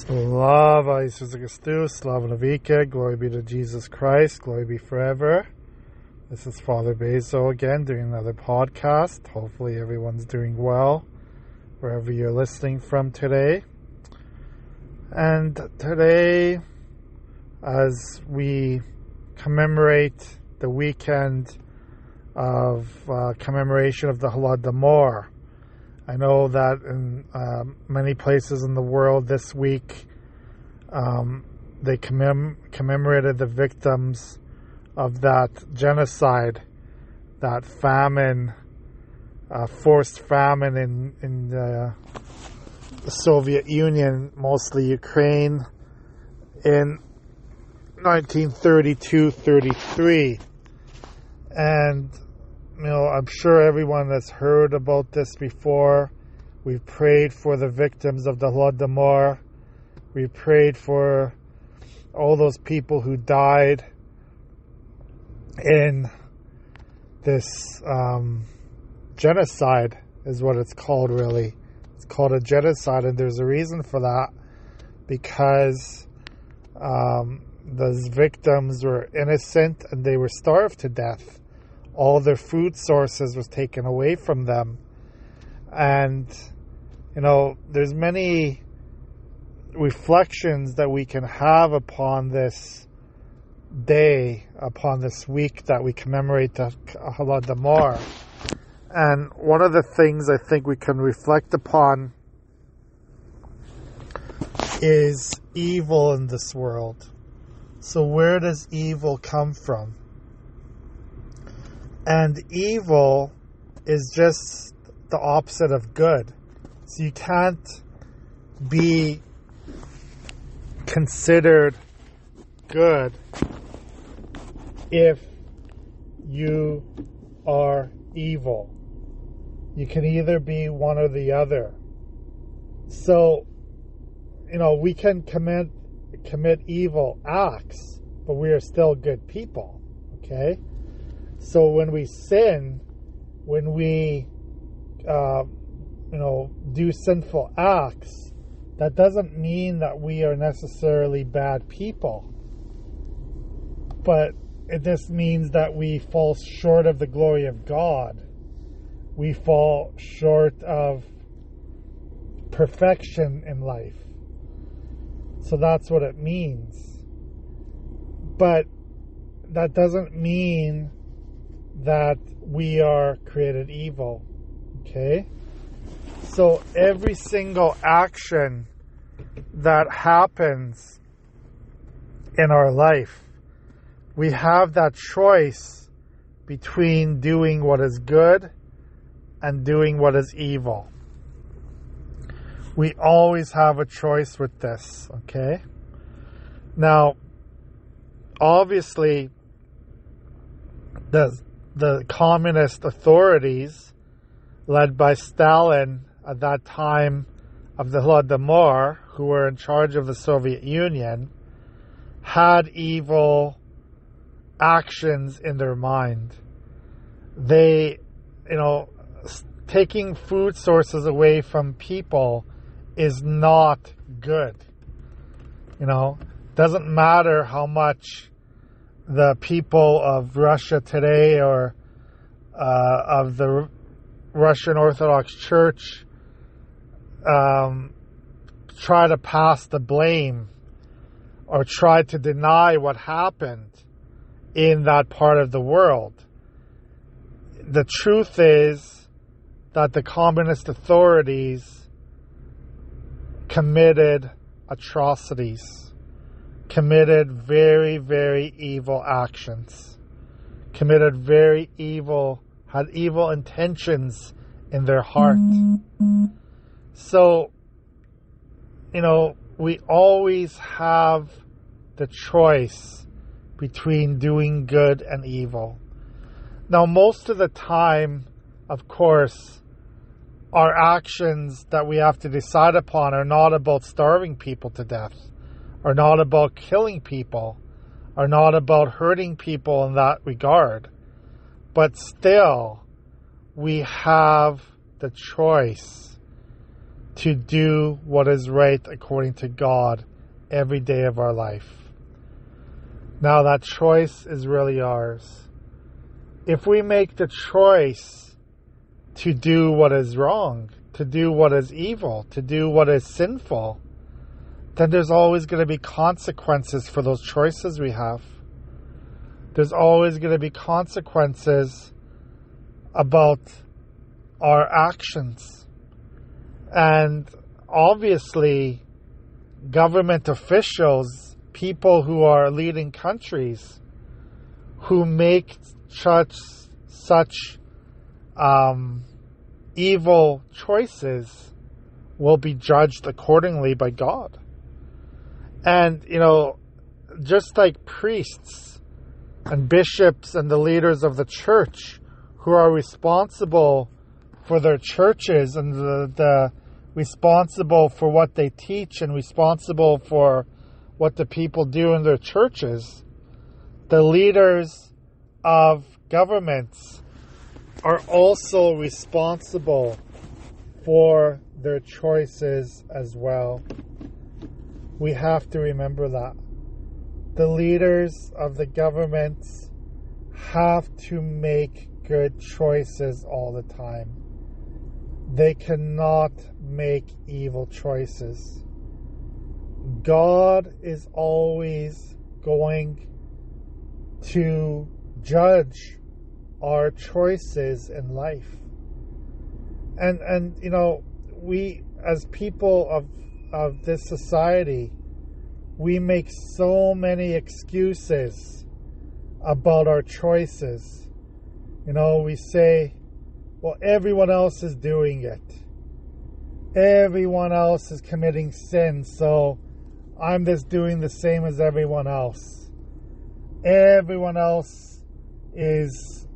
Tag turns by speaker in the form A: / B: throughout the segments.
A: Slava Isus Christus, Slava Navika, glory be to Jesus Christ, glory be forever. This is Father Bezo again, doing another podcast. Hopefully everyone's doing well, wherever you're listening from today. And today, as we commemorate the weekend of commemoration of the Holodomor, I know that in many places in the world this week, they commemorated the victims of that genocide, that famine, forced famine in the Soviet Union, mostly Ukraine, in 1932-33. And I'm sure everyone has heard about this before. We've prayed for the victims of the Holodomor. We prayed for all those people who died in this genocide, is what it's called, really. It's called a genocide, and there's a reason for that, because those victims were innocent and they were starved to death. All their food sources was taken away from them. And, there's many reflections that we can have upon this day, upon this week that we commemorate the Holodomor. And one of the things I think we can reflect upon is evil in this world. So where does evil come from? And evil is just the opposite of good. So you can't be considered good if you are evil. You can either be one or the other. So, we can commit evil acts, but we are still good people. Okay? So when we sin, when we, do sinful acts, that doesn't mean that we are necessarily bad people. But it just means that we fall short of the glory of God. We fall short of perfection in life. So that's what it means. But that doesn't mean that we are created evil. Okay? So every single action that happens in our life, we have that choice between doing what is good and doing what is evil. We always have a choice with this, okay? Now, obviously, the communist authorities, led by Stalin at that time of the Holodomor, who were in charge of the Soviet Union, had evil actions in their mind. They, taking food sources away from people is not good. Doesn't matter how much the people of Russia today or of the Russian Orthodox Church try to pass the blame or try to deny what happened in that part of the world. The truth is that the communist authorities committed atrocities, committed very, very evil actions, had evil intentions in their heart. So, we always have the choice between doing good and evil. Now, most of the time, of course, our actions that we have to decide upon are not about starving people to death, are not about killing people, are not about hurting people in that regard. But still, we have the choice to do what is right according to God every day of our life. Now that choice is really ours. If we make the choice to do what is wrong, to do what is evil, to do what is sinful, then there's always going to be consequences for those choices we have. There's always going to be consequences about our actions. And obviously, government officials, people who are leading countries, who make such evil choices will be judged accordingly by God. And, just like priests and bishops and the leaders of the church who are responsible for their churches and the responsible for what they teach and responsible for what the people do in their churches, the leaders of governments are also responsible for their choices as well. We have to remember that. The leaders of the governments have to make good choices all the time. They cannot make evil choices. God is always going to judge our choices in life. And we as people of this society, we make so many excuses about our choices. We say, well, everyone else is doing it. Everyone else is committing sin, so I'm just doing the same as everyone else. Everyone else is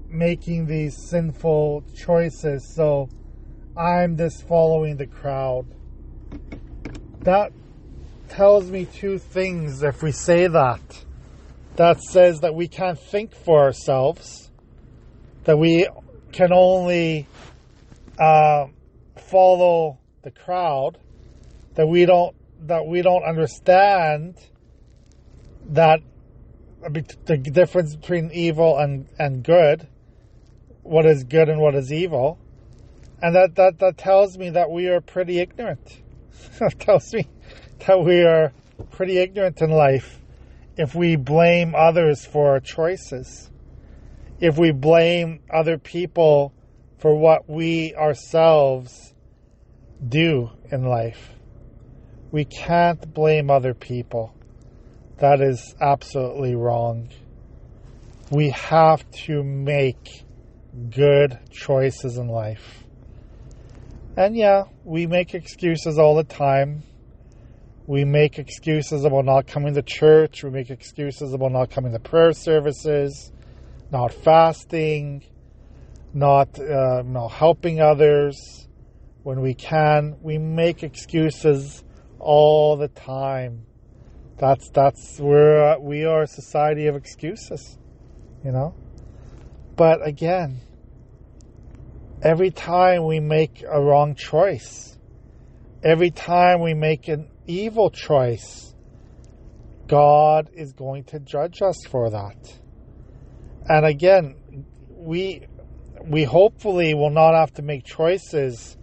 A: making these sinful choices, so I'm just following the crowd. That tells me two things if we say that. That says that we can't think for ourselves, that we can only follow the crowd, that we don't understand that the difference between evil and good, what is good and what is evil, and that tells me that we are pretty ignorant. That tells me that we are pretty ignorant in life if we blame others for our choices, if we blame other people for what we ourselves do in life. We can't blame other people. That is absolutely wrong. We have to make good choices in life. And yeah, we make excuses all the time. We make excuses about not coming to church. We make excuses about not coming to prayer services, not fasting, not helping others when we can. We make excuses all the time. That's where we are a society of excuses, But again, every time we make a wrong choice, every time we make an evil choice, God is going to judge us for that. And again, we hopefully will not have to make choices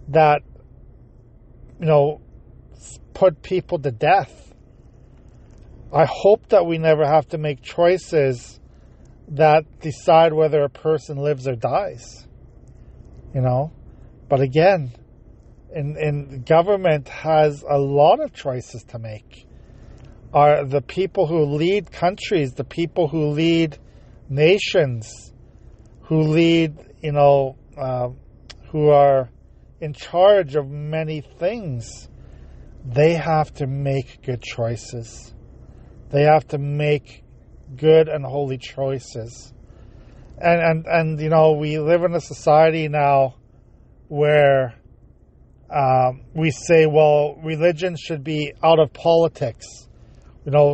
A: that, put people to death. I hope that we never have to make choices that decide whether a person lives or dies. But again, in government has a lot of choices to make. Are the people who lead countries, the people who lead nations, who lead, who are in charge of many things, they have to make good choices. They have to make good and holy choices. And we live in a society now where we say, well, religion should be out of politics.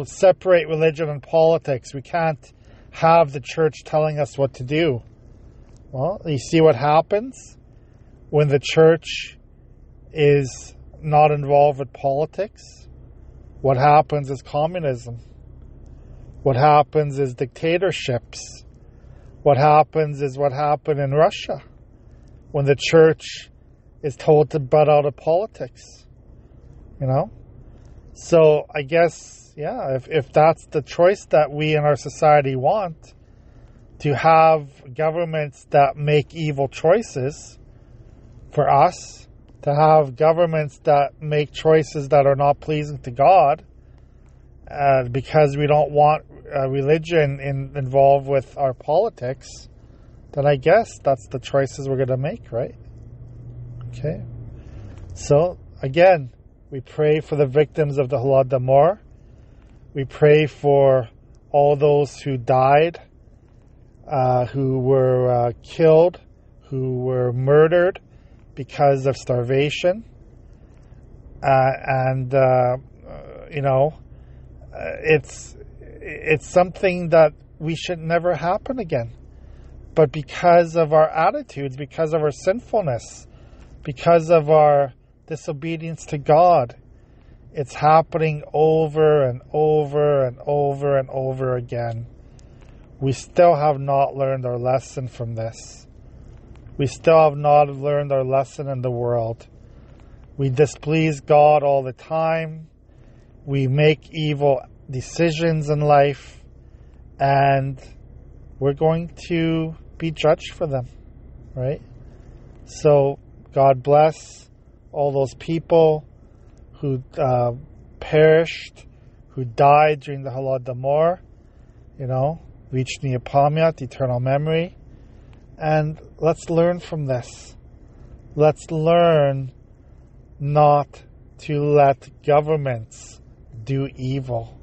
A: Separate religion and politics. We can't have the church telling us what to do. Well, you see what happens when the church is not involved with politics. What happens is communism. What happens is dictatorships. What happens is what happened in Russia when the church is told to butt out of politics. So I guess, if that's the choice that we in our society want, to have governments that make evil choices for us, to have governments that make choices that are not pleasing to God, because we don't want religion involved with our politics, then I guess that's the choices we're going to make, right? Okay. So, again, we pray for the victims of the Holodomor. We pray for all those who died, who were killed, who were murdered because of starvation. It's something that we should never happen again. But because of our attitudes, because of our sinfulness, because of our disobedience to God, it's happening over and over and over and over again. We still have not learned our lesson from this. We still have not learned our lesson in the world. We displease God all the time. We make evil decisions in life, and we're going to be judged for them, right? So God bless all those people who perished, who died during the Holodomor, reached Neopamyat, eternal memory. And let's learn from this. Let's learn not to let governments do evil.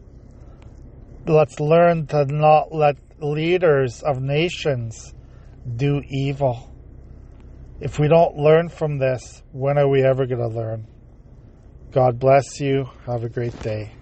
A: Let's learn to not let leaders of nations do evil. If we don't learn from this, when are we ever going to learn? God bless you. Have a great day.